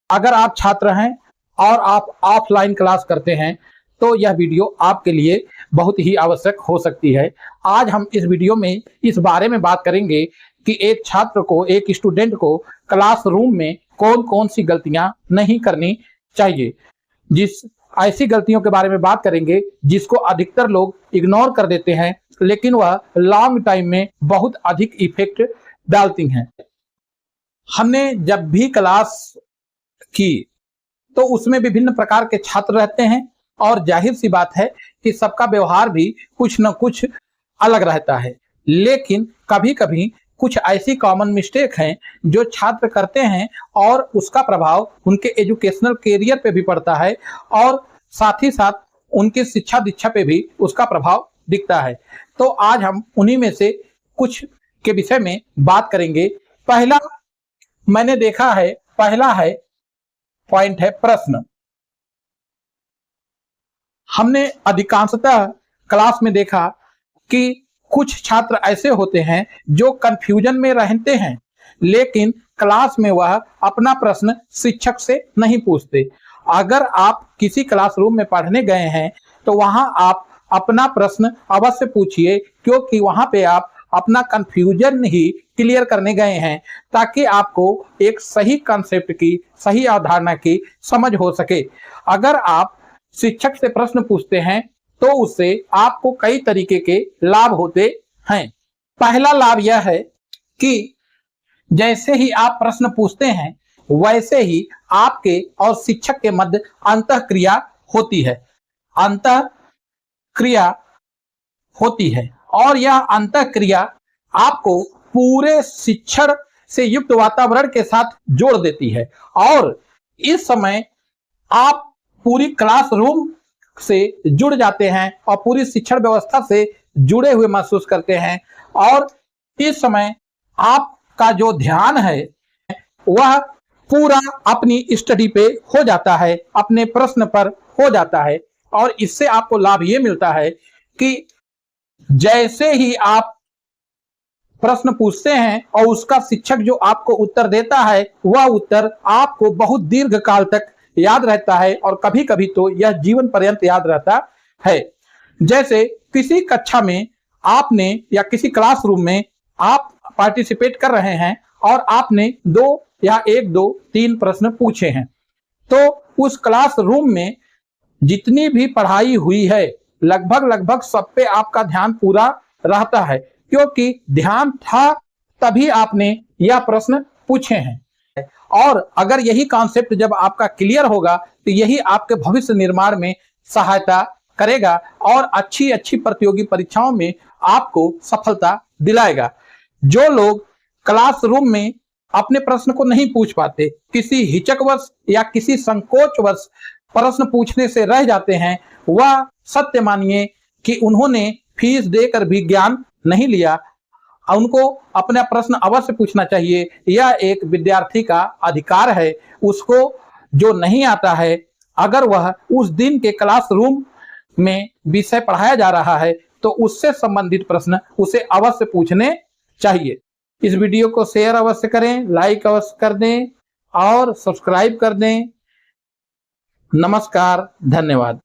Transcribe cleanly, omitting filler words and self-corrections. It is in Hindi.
अगर आप छात्र हैं और आप ऑफलाइन क्लास करते हैं तो यह वीडियो आपके लिए बहुत ही आवश्यक हो सकती है। आज हम इस वीडियो में इस बारे में बात करेंगे कि एक छात्र को, एक स्टूडेंट को क्लासरूम में कौन कौन सी गलतियां नहीं करनी चाहिए। ऐसी गलतियों के बारे में बात करेंगे जिसको अधिकतर लोग इग्नोर कर देते हैं, लेकिन वह लॉन्ग टाइम में बहुत अधिक इफेक्ट डालती हैं। हमने जब भी क्लास की तो उसमें विभिन्न प्रकार के छात्र रहते हैं और जाहिर सी बात है कि सबका व्यवहार भी कुछ न कुछ अलग रहता है। लेकिन कभी कभी कुछ ऐसी कॉमन मिस्टेक हैं जो छात्र करते हैं और उसका प्रभाव उनके एजुकेशनल कैरियर पे भी पड़ता है और साथ ही साथ उनकी शिक्षा दीक्षा पे भी उसका प्रभाव दिखता है। तो आज हम उन्हीं में से कुछ के विषय में बात करेंगे। पहला मैंने देखा है, पहला है पॉइंट है प्रश्न। हमने अधिकांशतः क्लास में देखा कि कुछ छात्र ऐसे होते हैं जो कंफ्यूजन में रहते हैं, लेकिन क्लास में वह अपना प्रश्न शिक्षक से नहीं पूछते। अगर आप किसी क्लासरूम में पढ़ने गए हैं तो वहां आप अपना प्रश्न अवश्य पूछिए, क्योंकि वहां पे आप अपना कंफ्यूजन ही क्लियर करने गए हैं ताकि आपको एक सही कॉन्सेप्ट की, सही अवधारणा की समझ हो सके। अगर आप शिक्षक से प्रश्न पूछते हैं तो उससे आपको कई तरीके के लाभ होते हैं। पहला लाभ यह है कि जैसे ही आप प्रश्न पूछते हैं वैसे ही आपके और शिक्षक के मध्य अंतःक्रिया होती है, अंतःक्रिया होती है और यह अंतःक्रिया आपको पूरे शिक्षण से युक्त वातावरण के साथ जोड़ देती है और इस समय आप पूरी क्लासरूम से जुड़ जाते हैं और पूरी शिक्षण व्यवस्था से जुड़े हुए महसूस करते हैं और इस समय आपका जो ध्यान है वह पूरा अपनी स्टडी पे हो जाता है, अपने प्रश्न पर हो जाता है। और इससे आपको लाभ ये मिलता है कि जैसे ही आप प्रश्न पूछते हैं और उसका शिक्षक जो आपको उत्तर देता है वह उत्तर आपको बहुत दीर्घ काल तक याद रहता है और कभी कभी तो यह जीवन पर्यंत याद रहता है। जैसे किसी कक्षा में आपने या किसी क्लासरूम में आप पार्टिसिपेट कर रहे हैं और आपने 2 या 1, 2, 3 प्रश्न पूछे हैं, तो उस क्लासरूम में जितनी भी पढ़ाई हुई है लगभग सब पे आपका ध्यान पूरा रहता है, क्योंकि ध्यान था तभी आपने यह प्रश्न पूछे हैं। और अगर यही कॉन्सेप्ट जब आपका क्लियर होगा तो यही आपके भविष्य निर्माण में सहायता करेगा और अच्छी प्रतियोगी परीक्षाओं में आपको सफलता दिलाएगा। जो लोग क्लासरूम में अपने प्रश्न को नहीं पूछ पाते, किसी हिचकवश या किसी संकोचवश प्रश्न पूछने से रह जाते हैं, वह सत्य मानिए कि उन्होंने फीस देकर भी ज्ञान नहीं लिया। उनको अपना प्रश्न अवश्य पूछना चाहिए। यह एक विद्यार्थी का अधिकार है। उसको जो नहीं आता है, अगर वह उस दिन के क्लासरूम में विषय पढ़ाया जा रहा है तो उससे संबंधित प्रश्न उसे अवश्य पूछने चाहिए। इस वीडियो को शेयर अवश्य करें, लाइक अवश्य कर दें और सब्सक्राइब कर दें। नमस्कार, धन्यवाद।